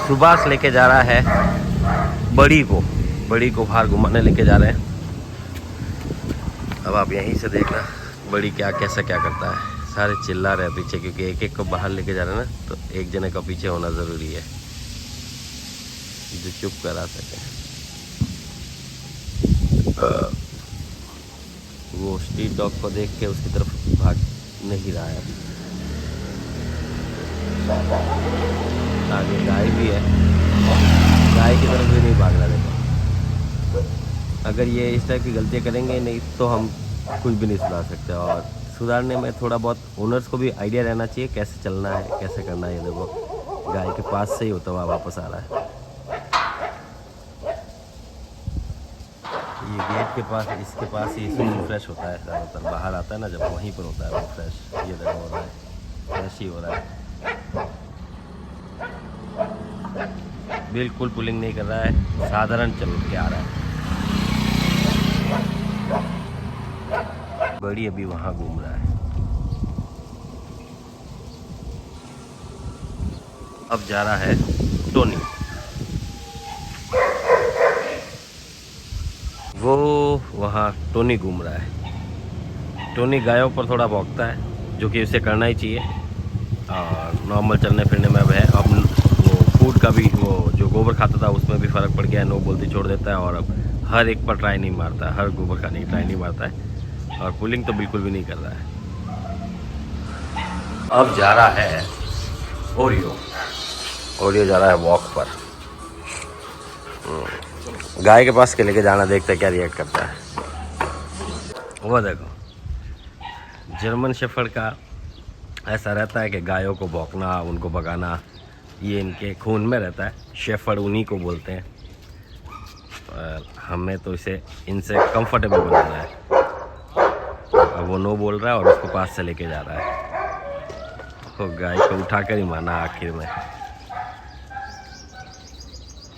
सुभाष लेके जा रहा है बड़ी को बाहर घुमाने लेके जा रहे हैं। अब आप यहीं से देखना बड़ी कैसा क्या करता है। सारे चिल्ला रहे हैं पीछे, क्योंकि एक एक को बाहर लेके जा रहे हैं ना, तो एक जने का पीछे होना ज़रूरी है जो चुप करा सके। वो स्ट्रीट डॉग को देख के उसकी तरफ भाग नहीं रहा है। आगे गाय भी है, गाय की तरफ भी नहीं भाग रहा। देखो, अगर ये इस टाइप की गलतियाँ करेंगे नहीं तो हम कुछ भी नहीं सुधार सकते। और सुधारने में थोड़ा बहुत ओनर्स को भी आइडिया रहना चाहिए कैसे चलना है, कैसे करना है। ये देखो, गाय के पास से ही होता हुआ वापस आ रहा है। ये गेट के पास, इसके पास ही सुबह फ्रेश होता है ज़्यादातर। बाहर आता है ना जब, वहीं पर होता है वो फ्रेश। ये देखो हो रहा है, फ्रेश ही हो रहा है। बिल्कुल पुलिंग नहीं कर रहा है, साधारण चल के आ रहा है। बड़ी अभी वहाँ घूम रहा है। अब जा रहा है टोनी। वो वहाँ टोनी घूम रहा है। टोनी गायों पर थोड़ा भौंकता है, जो कि उसे करना ही चाहिए। और नॉर्मल चलने फिरने में अब है। अब वो फूड का भी, वो जो गोबर खाता था उसमें भी फ़र्क पड़ गया है। नो बोलती छोड़ देता है और अब हर एक पर ट्राई नहीं मारता है, हर गोबर खाने की ट्राई नहीं मारता है। और पुलिंग तो बिल्कुल भी नहीं कर रहा है। अब जा रहा है ओरियो जा रहा है वॉक पर। गाय के पास के लेके जाना, देखते क्या रिएक्ट करता है। वो देखो, जर्मन शेफर्ड का ऐसा रहता है कि गायों को भौंकना, उनको भगाना, ये इनके खून में रहता है। शेफर्ड उन्हीं को बोलते हैं। और हमें तो इनसे कंफर्टेबल बनाना है। अब वो नो बोल रहा है और उसको पास से लेके जा रहा है। तो गाय को उठा कर ही माना आखिर में।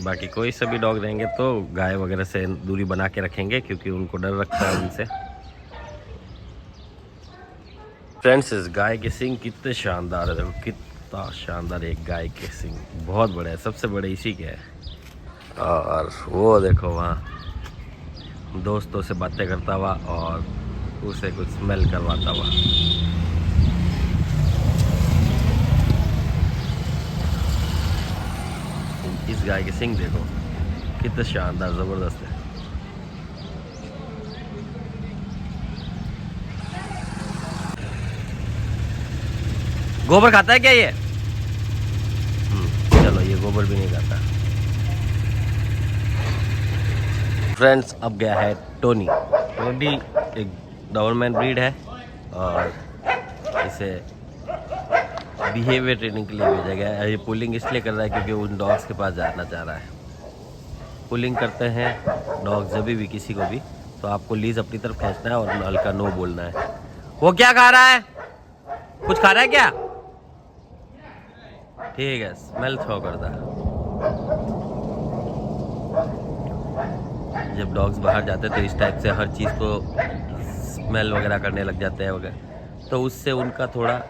बाकी कोई सभी डॉग रहेंगे तो गाय वगैरह से दूरी बना के रखेंगे, क्योंकि उनको डर रखता है उनसे। फ्रेंड्स, इस गाय के सींग कितने शानदार है। देखो कितना शानदार एक गाय के सींग, बहुत बड़े हैं, सबसे बड़े इसी के हैं। और वो देखो वहाँ दोस्तों से बातें करता हुआ और उसे कुछ स्मेल करवाता हुआ। इस गाय के सींग देखो कितने शानदार, ज़बरदस्त है। गोबर खाता है क्या ये? चलो, ये गोबर भी नहीं खाता। फ्रेंड्स, अब गया है टोनी। टोनी एक डॉबरमैन ब्रीड है और इसे बिहेवियर ट्रेनिंग के लिए भेजा गया है। ये पुलिंग इसलिए कर रहा है क्योंकि उन डॉग्स के पास जाना चाह रहा है। पुलिंग करते हैं डॉग जब भी किसी को भी, तो आपको लीज अपनी तरफ खींचना है और हल्का नो बोलना है। वो क्या खा रहा है? कुछ खा रहा है क्या? ठीक है, स्मेल थ्रो करता है। जब डॉग्स बाहर जाते हैं तो इस टाइप से हर चीज़ को स्मेल वगैरह करने लग जाते हैं वगैरह, तो उससे उनका थोड़ा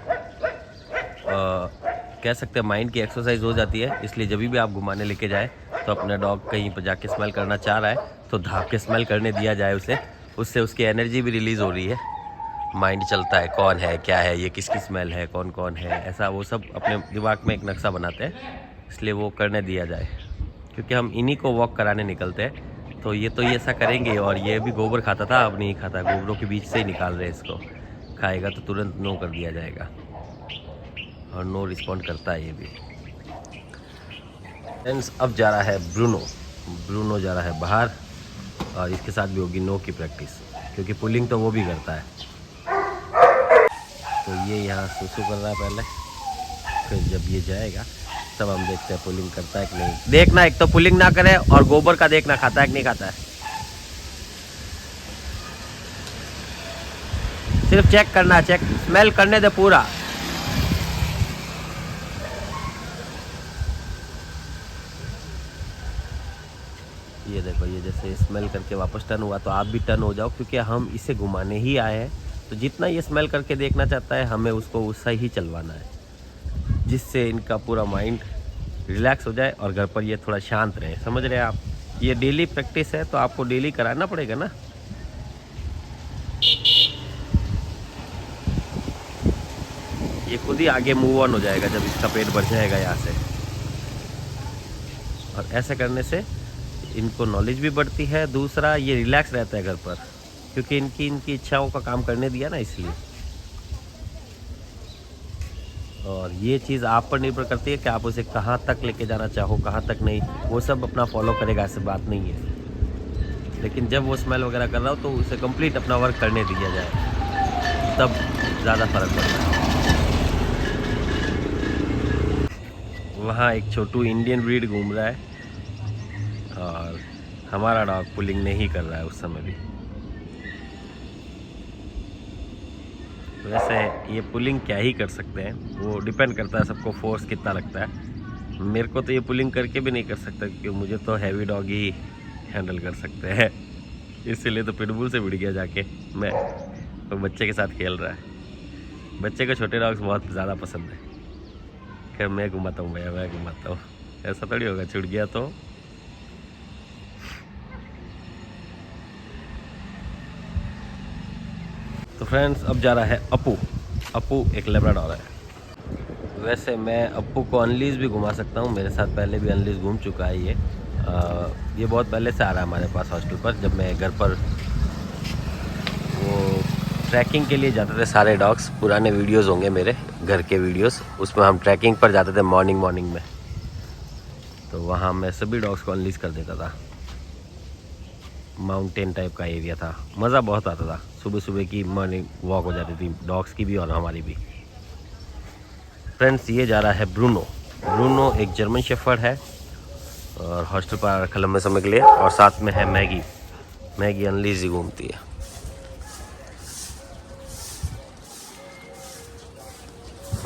कह सकते हैं माइंड की एक्सरसाइज हो जाती है। इसलिए जब भी आप घुमाने लेके जाए तो अपना डॉग कहीं पर जाके स्मेल करना चाह रहा है तो धाप के स्मेल करने दिया जाए उसे। उससे उसकी एनर्जी भी रिलीज़ हो रही है, माइंड चलता है कौन है, क्या है, ये किसकी स्मेल है, कौन कौन है, ऐसा वो सब अपने दिमाग में एक नक्शा बनाते हैं। इसलिए वो करने दिया जाए, क्योंकि हम इन्हीं को वॉक कराने निकलते हैं। तो ये ऐसा करेंगे। और ये भी गोबर खाता था, अब नहीं खाता। गोबरों के बीच से ही निकाल रहे हैं इसको। खाएगा तो तुरंत नो कर दिया जाएगा और नो रिस्पॉन्ड करता है ये भी। फ्रेंड्स, अब जा रहा है ब्रूनो जा रहा है बाहर और इसके साथ भी होगी नो की प्रैक्टिस, क्योंकि पुलिंग तो वो भी करता है। तो ये यहाँ सुसु कर रहा है पहले, फिर जब ये जाएगा तब हम देखते हैं पुलिंग करता है कि नहीं। देखना, एक तो पुलिंग ना करे और गोबर का देखना खाता है कि नहीं खाता है। सिर्फ चेक करना, स्मेल करने दे पूरा। ये देखो, ये जैसे स्मेल करके वापस टर्न हुआ, तो आप भी टर्न हो जाओ, क्योंकि हम इसे घुमाने ही आए हैं। तो जितना ये स्मेल करके देखना चाहता है, हमें उसको उससा ही चलवाना है, जिससे इनका पूरा माइंड रिलैक्स हो जाए और घर पर ये थोड़ा शांत रहे। समझ रहे हैं आप? ये डेली प्रैक्टिस है तो आपको डेली कराना पड़ेगा ना। ये खुद ही आगे मूव ऑन हो जाएगा जब इसका पेट भर जाएगा यहाँ से। और ऐसा करने से इनको नॉलेज भी बढ़ती है, दूसरा ये रिलैक्स रहता है घर पर, क्योंकि इनकी इच्छाओं का काम करने दिया ना, इसलिए। और ये चीज़ आप पर निर्भर करती है कि आप उसे कहाँ तक लेके जाना चाहो, कहाँ तक नहीं। वो सब अपना फॉलो करेगा, ऐसी बात नहीं है। लेकिन जब वो स्मेल वगैरह कर रहा हो तो उसे कंप्लीट अपना वर्क करने दिया जाए, तब ज़्यादा फर्क पड़ता है। वहाँ एक छोटू इंडियन ब्रीड घूम रहा है और हमारा डॉग पुलिंग नहीं कर रहा है उस समय भी। वैसे ये पुलिंग क्या ही कर सकते हैं, वो डिपेंड करता है सबको फोर्स कितना लगता है। मेरे को तो ये पुलिंग करके भी नहीं कर सकता, क्योंकि मुझे तो हैवी डॉग ही हैंडल कर सकते हैं। इसीलिए तो पिटबुल से भिड़ गया जाके मैं, तो बच्चे के साथ खेल रहा है। बच्चे को छोटे डॉग्स बहुत ज़्यादा पसंद है। खैर मैं घुमाता हूँ भैया, मैं घुमाता हूँ, ऐसा थोड़ी होगा छूट गया तो। तो फ्रेंड्स अब जा रहा है अपू। अपू एक लैब्राडोर है। वैसे मैं अपू को अनलीज भी घुमा सकता हूँ, मेरे साथ पहले भी अनलीज घूम चुका है ये बहुत पहले से आ रहा है हमारे पास हॉस्टल पर। जब मैं घर पर वो ट्रैकिंग के लिए जाते थे सारे डॉग्स, पुराने वीडियोस होंगे मेरे घर के वीडियोस, उसमें हम ट्रैकिंग पर जाते थे मॉर्निंग में, तो वहाँ मैं सभी डॉग्स को अनलीज कर देता था। माउंटेन टाइप का एरिया था, मज़ा बहुत आता था। सुबह सुबह की मॉर्निंग वॉक हो जाती थी डॉग्स की भी और हमारी भी। फ्रेंड्स ये जा रहा है ब्रूनो। ब्रूनो एक जर्मन शेफर्ड है और हॉस्टल पर रखा लंबे समय के लिए, और साथ में है मैगी। मैगी अनलीज ही घूमती है।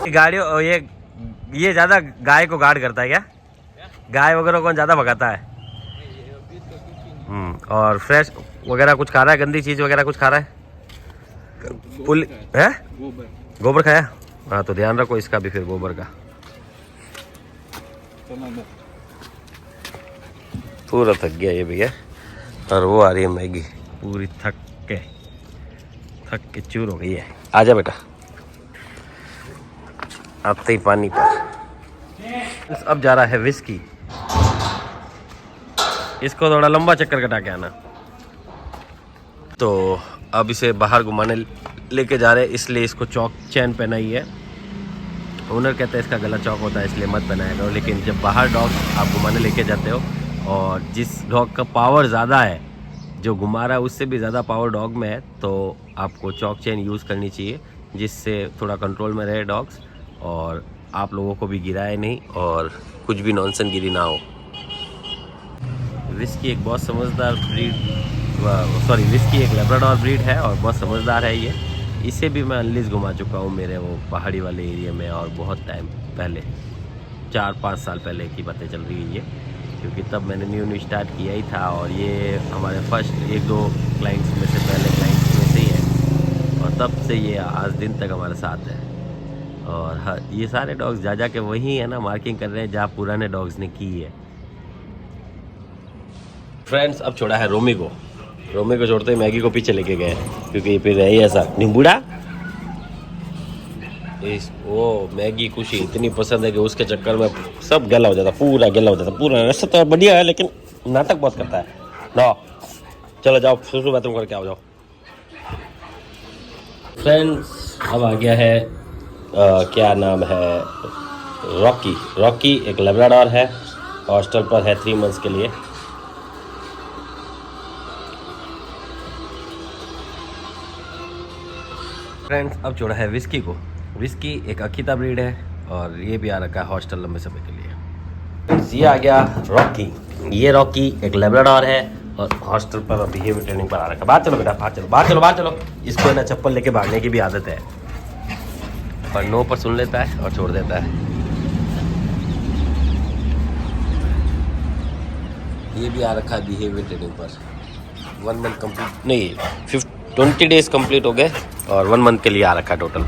गाड़ियों ये ज़्यादा गाय को गार्ड करता है क्या? गाय वगैरह को ज़्यादा भगाता है। और फ्रेश वगैरह कुछ खा रहा है, गंदी चीज़ वगैरह कुछ खा रहा है? पुल है गोबर खाया? हाँ तो ध्यान रखो इसका भी फिर, गोबर का। पूरा थक गया ये भैया, और वो आ रही है मैगी पूरी थक के चूर हो गई है। आजा बेटा, आते ही पानी पर। अब जा रहा है विस्की। इसको थोड़ा लंबा चक्कर कटा के आना। तो अब इसे बाहर घुमाने लेके जा रहे हैं, इसलिए इसको चौक चैन पहनाई है। ओनर कहते हैं इसका गला चौक होता है इसलिए मत पहनाया करो, लेकिन जब बाहर डॉग आप घुमाने लेके जाते हो और जिस डॉग का पावर ज़्यादा है, जो घुमा रहा है उससे भी ज़्यादा पावर डॉग में है, तो आपको चौक चैन यूज़ करनी चाहिए, जिससे थोड़ा कंट्रोल में रहे डॉग्स और आप लोगों को भी गिराए नहीं और कुछ भी नॉनसेंस गिरी ना हो। विस्की एक बहुत समझदार विस्की एक लैब्राडोर ब्रीड है और बहुत समझदार है ये। इसे भी मैं अनलीज घुमा चुका हूँ मेरे वो पहाड़ी वाले एरिया में, और बहुत टाइम पहले, 4-5 साल पहले की बातें चल रही है ये, क्योंकि तब मैंने न्यू स्टार्ट किया ही था और ये हमारे फर्स्ट 1-2 क्लाइंट्स में से पहले क्लाइंट्स में से ही है, और तब से ये आज दिन तक हमारे साथ है। और ये सारे डॉग्स जा के वही है ना मार्किंग कर रहे हैं जहाँ पुराने डॉग्स ने की है। फ्रेंड्स अब छोड़ा है रोमी को छोड़ते ही मैगी को पीछे लेके गए, क्योंकि फिर है ऐसा नींबूड़ा वो मैगी खुशी इतनी पसंद है कि उसके चक्कर में सब गला हो जाता, पूरा गला हो जाता पूरा। वैसे तो बढ़िया है लेकिन नाटक बहुत करता है ना। चलो जाओ सुसु बाथरूम करके आओ जाओ। फ्रेंड्स अब आ गया है क्या नाम है, रॉकी एक लैब्राडोर है, हॉस्टल पर है 3 मंथ्स के लिए। फ्रेंड्स अब छोड़ा है विस्की को। विस्की एक अकीता ब्रीड है और ये भी आ रखा है हॉस्टल लंबे समय के लिए। फ्रेंड्स ये आ गया रॉकी। ये रॉकी एक लैब्राडोर है और हॉस्टल पर बिहेवियर ट्रेनिंग पर आ रखा है। बाहर चलो बेटा, बाहर चलो। इसको ना चप्पल लेके भागने की भी आदत है, पर नो पर सुन लेता है और छोड़ देता है। ये भी आ रखा है बिहेवियर ट्रेनिंग पर। 1 मंथ कंप्लीट नहीं, 20 डेज कंप्लीट हो गए और 1 मंथ के लिए आ रखा है टोटल।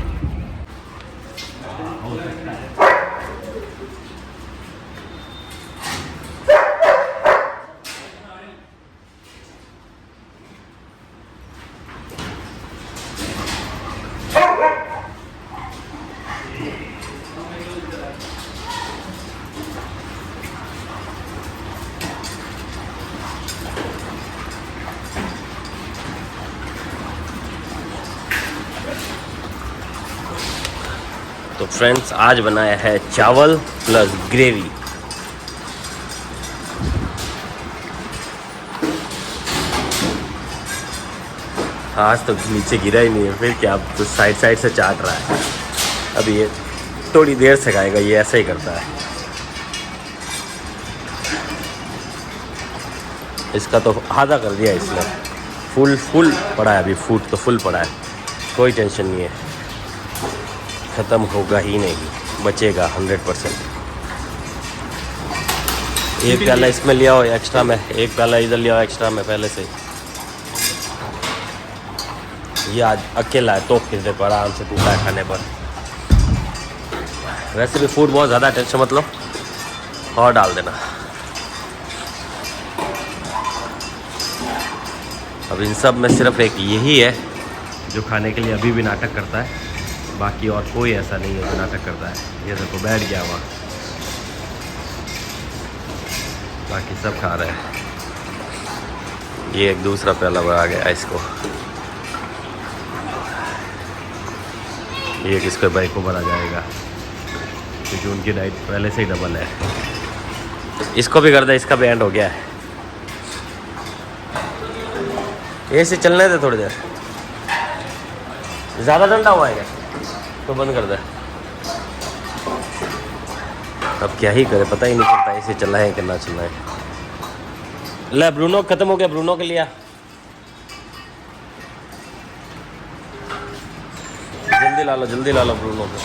फ्रेंड्स आज बनाया है चावल प्लस ग्रेवी। आज तो नीचे गिरा ही नहीं है, फिर क्या, अब तो साइड साइड से चाट रहा है। अब ये थोड़ी देर से खाएगा, ये ऐसा ही करता है। इसका तो आधा कर दिया इसने, फुल पड़ा है अभी, फूड तो फुल पड़ा है, कोई टेंशन नहीं है, ख़त्म होगा ही नहीं, बचेगा 100%। एक प्याला इसमें लिया हो एक्स्ट्रा में, एक प्याला इधर लिया हो एक्स्ट्रा में पहले से। ये आज अकेला है तो फिर देखो आराम से टूटा है खाने पर। वैसे भी फूड बहुत ज़्यादा, टेंशन मत लो, और डाल देना। अब इन सब में सिर्फ एक यही है जो खाने के लिए अभी भी नाटक करता है, बाकी और कोई ऐसा नहीं है जो नाटक करता है। ये देखो बैठ गया वहाँ, बाकी सब खा रहे हैं। ये एक दूसरा प्याला बढ़ा गया इसको, ये किसके भाई को भरा जाएगा क्योंकि उनकी डाइट पहले से ही डबल है। इसको भी कर दे, इसका भी एंड हो गया है। ऐसे चलने दे थोड़ी देर, ज़्यादा ठंडा हुआ है क्या तो बंद कर दे। अब क्या ही करे, पता ही नहीं चलता ऐसे चल रहा है कि ना चल रहा है। ले ब्रूनो खत्म हो गया, ब्रूनो के लिया, जल्दी ला लो ब्रूनो को।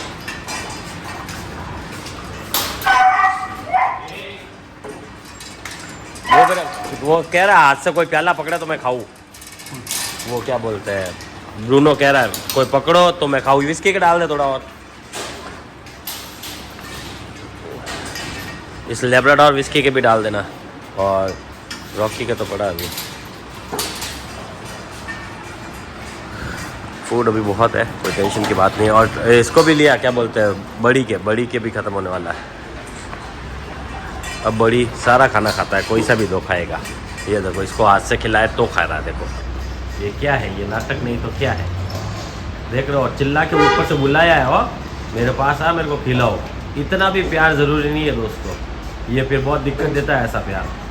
वो कह रहा है हाथ से कोई प्याला पकड़ा तो मैं खाऊं। वो क्या बोलते हैं, ब्रूनो कह रहा है कोई पकड़ो तो मैं खाऊं। विस्की का डाल दे थोड़ा और, इस लेब्राडोर विस्की के भी डाल देना, और रॉकी का तो पड़ा अभी। फूड अभी बहुत है, कोई टेंशन की बात नहीं है। और इसको भी लिया, क्या बोलते हैं, बड़ी के भी ख़त्म होने वाला है। अब बड़ी सारा खाना खाता है, कोई सा भी दो खाएगा। ये देखो इसको हाथ से खिलाए तो खा रहा है। देखो ये क्या है, ये नाटक नहीं तो क्या है, देख रहे हो। और चिल्ला के ऊपर से बुलाया है, वो मेरे पास आ, मेरे को खिलाओ। इतना भी प्यार ज़रूरी नहीं है दोस्तों, ये फिर बहुत दिक्कत देता है ऐसा प्यार।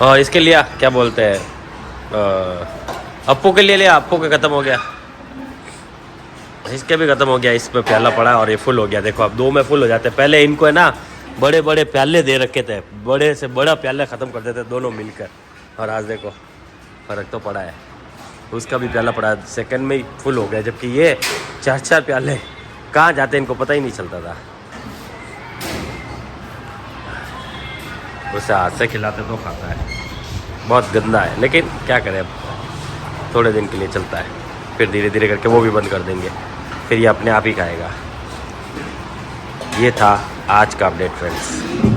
और इसके लिया, क्या बोलते हैं, अप्पू के लिए लिया, अप्पू के ख़त्म हो गया, इसके भी ख़त्म हो गया। इसमें प्याला पड़ा और ये फुल हो गया। देखो अब 2 में फुल हो जाते। पहले इनको है ना बड़े बड़े प्याले दे रखे थे, बड़े से बड़ा प्याला ख़त्म कर देते दोनों मिलकर, और आज देखो फ़र्क तो पड़ा है। उसका भी प्याला पड़ा, सेकंड में ही फुल हो गया, जबकि ये 4 प्याले कहाँ जाते इनको पता ही नहीं चलता था। उसे हाथ से खिलाते तो खाता है, बहुत गंदा है, लेकिन क्या करें, अब थोड़े दिन के लिए चलता है, फिर धीरे धीरे करके वो भी बंद कर देंगे, फिर ये अपने आप ही खाएगा। ये था आज का अपडेट फ्रेंड्स।